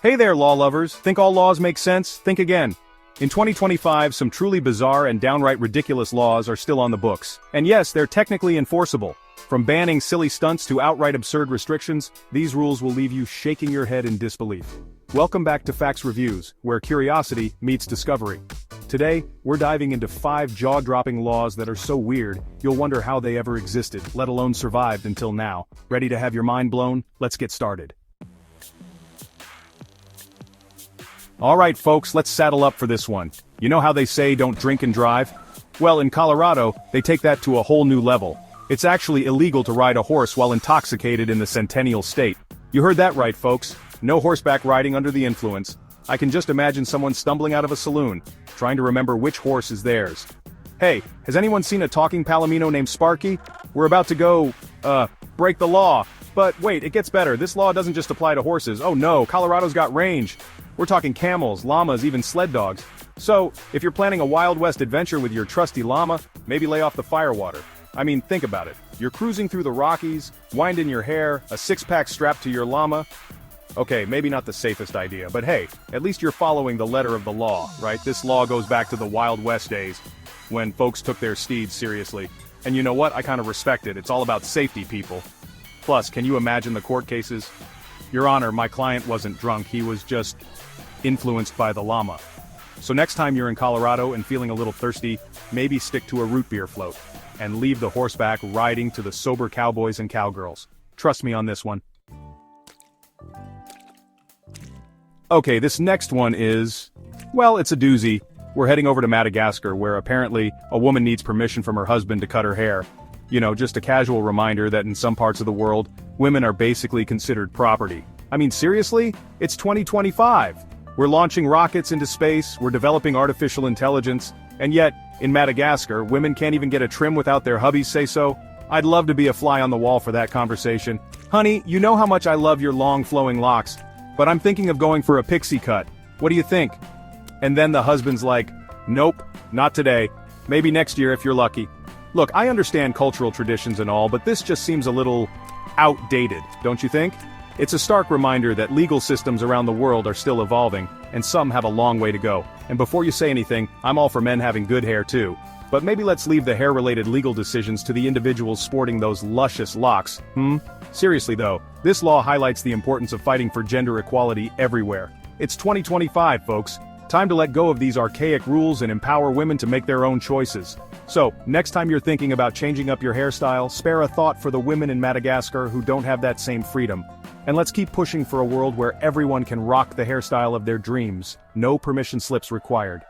Hey there, law lovers. Think all laws make sense? Think again. In 2025, some truly bizarre and downright ridiculous laws are still on the books. And yes, they're technically enforceable. From banning silly stunts to outright absurd restrictions, these rules will leave you shaking your head in disbelief. Welcome back to Facts Reviews, where curiosity meets discovery. Today, we're diving into 5 jaw-dropping laws that are so weird, you'll wonder how they ever existed, let alone survived until now. Ready to have your mind blown? Let's get started. Alright folks, let's saddle up for this one. You know how they say don't drink and drive? Well, in Colorado, they take that to a whole new level. It's actually illegal to ride a horse while intoxicated in the Centennial State. You heard that right, folks. No horseback riding under the influence. I can just imagine someone stumbling out of a saloon, trying to remember which horse is theirs. Hey, has anyone seen a talking palomino named Sparky? We're about to go, break the law. But wait, it gets better. This law doesn't just apply to horses. Oh no, Colorado's got range. We're talking camels, llamas, even sled dogs. So, if you're planning a Wild West adventure with your trusty llama, maybe lay off the firewater. I mean, think about it. You're cruising through the Rockies, wind in your hair, a six-pack strapped to your llama. Okay, maybe not the safest idea, but hey, at least you're following the letter of the law, right? This law goes back to the Wild West days, when folks took their steeds seriously. And you know what? I kind of respect it. It's all about safety, people. Plus, can you imagine the court cases? Your Honor, my client wasn't drunk, he was just influenced by the llama. So next time you're in Colorado and feeling a little thirsty, maybe stick to a root beer float, and leave the horseback riding to the sober cowboys and cowgirls. Trust me on this one. Okay, this next one is, well, it's a doozy. We're heading over to Madagascar, where apparently a woman needs permission from her husband to cut her hair. You know, just a casual reminder that in some parts of the world, women are basically considered property. I mean, seriously? It's 2025. We're launching rockets into space, we're developing artificial intelligence, and yet, in Madagascar, women can't even get a trim without their hubbies say so? I'd love to be a fly on the wall for that conversation. Honey, you know how much I love your long flowing locks, but I'm thinking of going for a pixie cut. What do you think? And then the husband's like, nope, not today. Maybe next year if you're lucky. Look, I understand cultural traditions and all, but this just seems a little outdated, don't you think? It's a stark reminder that legal systems around the world are still evolving, and some have a long way to go. And before you say anything, I'm all for men having good hair too. But maybe let's leave the hair-related legal decisions to the individuals sporting those luscious locks, Seriously though, this law highlights the importance of fighting for gender equality everywhere. It's 2025, folks. Time to let go of these archaic rules and empower women to make their own choices. So, next time you're thinking about changing up your hairstyle, spare a thought for the women in Madagascar who don't have that same freedom. And let's keep pushing for a world where everyone can rock the hairstyle of their dreams. No permission slips required.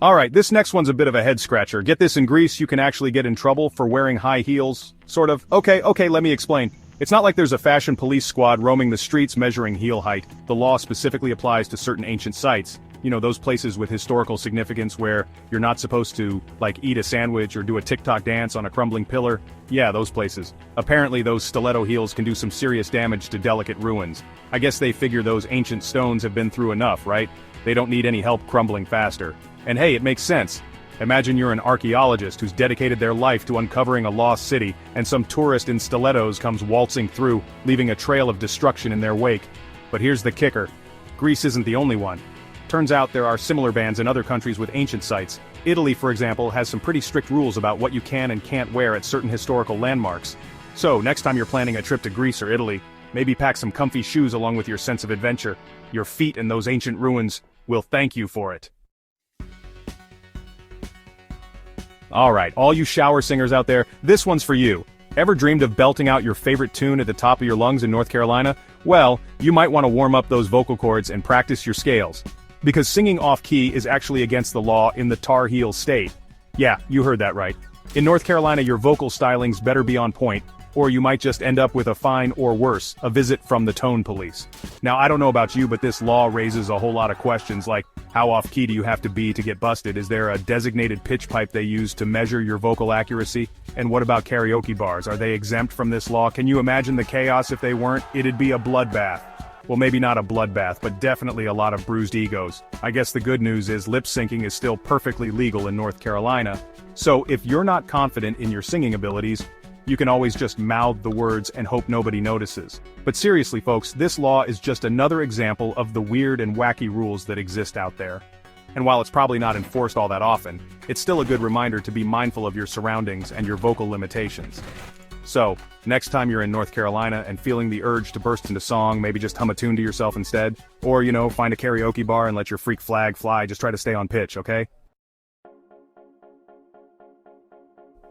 Alright, this next one's a bit of a head-scratcher. Get this, in Greece you can actually get in trouble for wearing high heels, sort of. Okay, let me explain. It's not like there's a fashion police squad roaming the streets measuring heel height. The law specifically applies to certain ancient sites. You know, those places with historical significance where you're not supposed to, like, eat a sandwich or do a TikTok dance on a crumbling pillar. Yeah, those places. Apparently those stiletto heels can do some serious damage to delicate ruins. I guess they figure those ancient stones have been through enough, right? They don't need any help crumbling faster. And hey, it makes sense. Imagine you're an archaeologist who's dedicated their life to uncovering a lost city, and some tourist in stilettos comes waltzing through, leaving a trail of destruction in their wake. But here's the kicker. Greece isn't the only one. Turns out there are similar bans in other countries with ancient sites. Italy, for example, has some pretty strict rules about what you can and can't wear at certain historical landmarks. So, next time you're planning a trip to Greece or Italy, maybe pack some comfy shoes along with your sense of adventure. Your feet in those ancient ruins will thank you for it. Alright, all you shower singers out there, this one's for you. Ever dreamed of belting out your favorite tune at the top of your lungs in North Carolina? Well, you might want to warm up those vocal cords and practice your scales. Because singing off-key is actually against the law in the Tar Heel state. Yeah, you heard that right. In North Carolina your vocal stylings better be on point, or you might just end up with a fine or worse, a visit from the tone police. Now I don't know about you, but this law raises a whole lot of questions like, how off-key do you have to be to get busted? Is there a designated pitch pipe they use to measure your vocal accuracy? And what about karaoke bars? Are they exempt from this law? Can you imagine the chaos if they weren't? It'd be a bloodbath. Well, maybe not a bloodbath, but definitely a lot of bruised egos. I guess the good news is lip syncing is still perfectly legal in North Carolina. So if you're not confident in your singing abilities, you can always just mouth the words and hope nobody notices. But seriously folks, this law is just another example of the weird and wacky rules that exist out there. And while it's probably not enforced all that often, it's still a good reminder to be mindful of your surroundings and your vocal limitations. So, next time you're in North Carolina and feeling the urge to burst into song, maybe just hum a tune to yourself instead, or find a karaoke bar and let your freak flag fly, just try to stay on pitch, okay?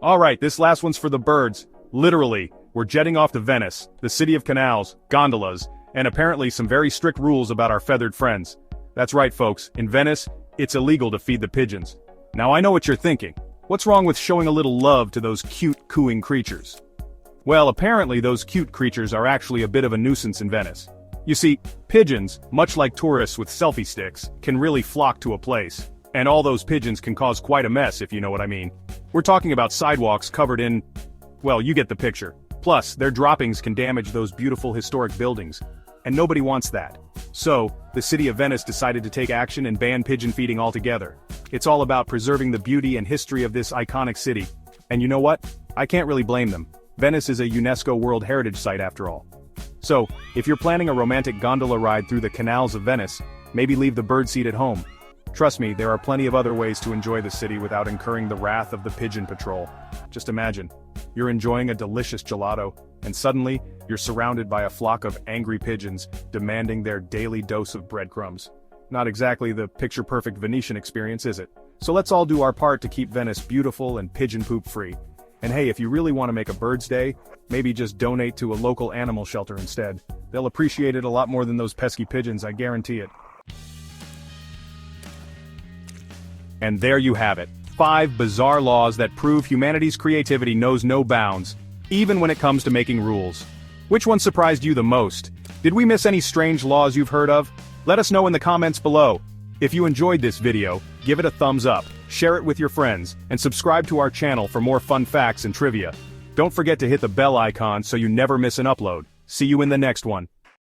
Alright, this last one's for the birds. Literally, we're jetting off to Venice, the city of canals, gondolas, and apparently some very strict rules about our feathered friends. That's right folks, in Venice, it's illegal to feed the pigeons. Now I know what you're thinking. What's wrong with showing a little love to those cute, cooing creatures? Well, apparently those cute creatures are actually a bit of a nuisance in Venice. You see, pigeons, much like tourists with selfie sticks, can really flock to a place. And all those pigeons can cause quite a mess if you know what I mean. We're talking about sidewalks covered in, well, you get the picture. Plus, their droppings can damage those beautiful historic buildings. And nobody wants that. So, the city of Venice decided to take action and ban pigeon feeding altogether. It's all about preserving the beauty and history of this iconic city. And you know what? I can't really blame them. Venice is a UNESCO World Heritage Site after all. So, if you're planning a romantic gondola ride through the canals of Venice, maybe leave the birdseed at home. Trust me, there are plenty of other ways to enjoy the city without incurring the wrath of the pigeon patrol. Just imagine, you're enjoying a delicious gelato, and suddenly, you're surrounded by a flock of angry pigeons demanding their daily dose of breadcrumbs. Not exactly the picture-perfect Venetian experience, is it? So let's all do our part to keep Venice beautiful and pigeon poop free. And hey, if you really want to make a bird's day, maybe just donate to a local animal shelter instead. They'll appreciate it a lot more than those pesky pigeons, I guarantee it. And there you have it. 5 bizarre laws that prove humanity's creativity knows no bounds, even when it comes to making rules. Which one surprised you the most? Did we miss any strange laws you've heard of? Let us know in the comments below. If you enjoyed this video, give it a thumbs up, share it with your friends, and subscribe to our channel for more fun facts and trivia. Don't forget to hit the bell icon so you never miss an upload. See you in the next one.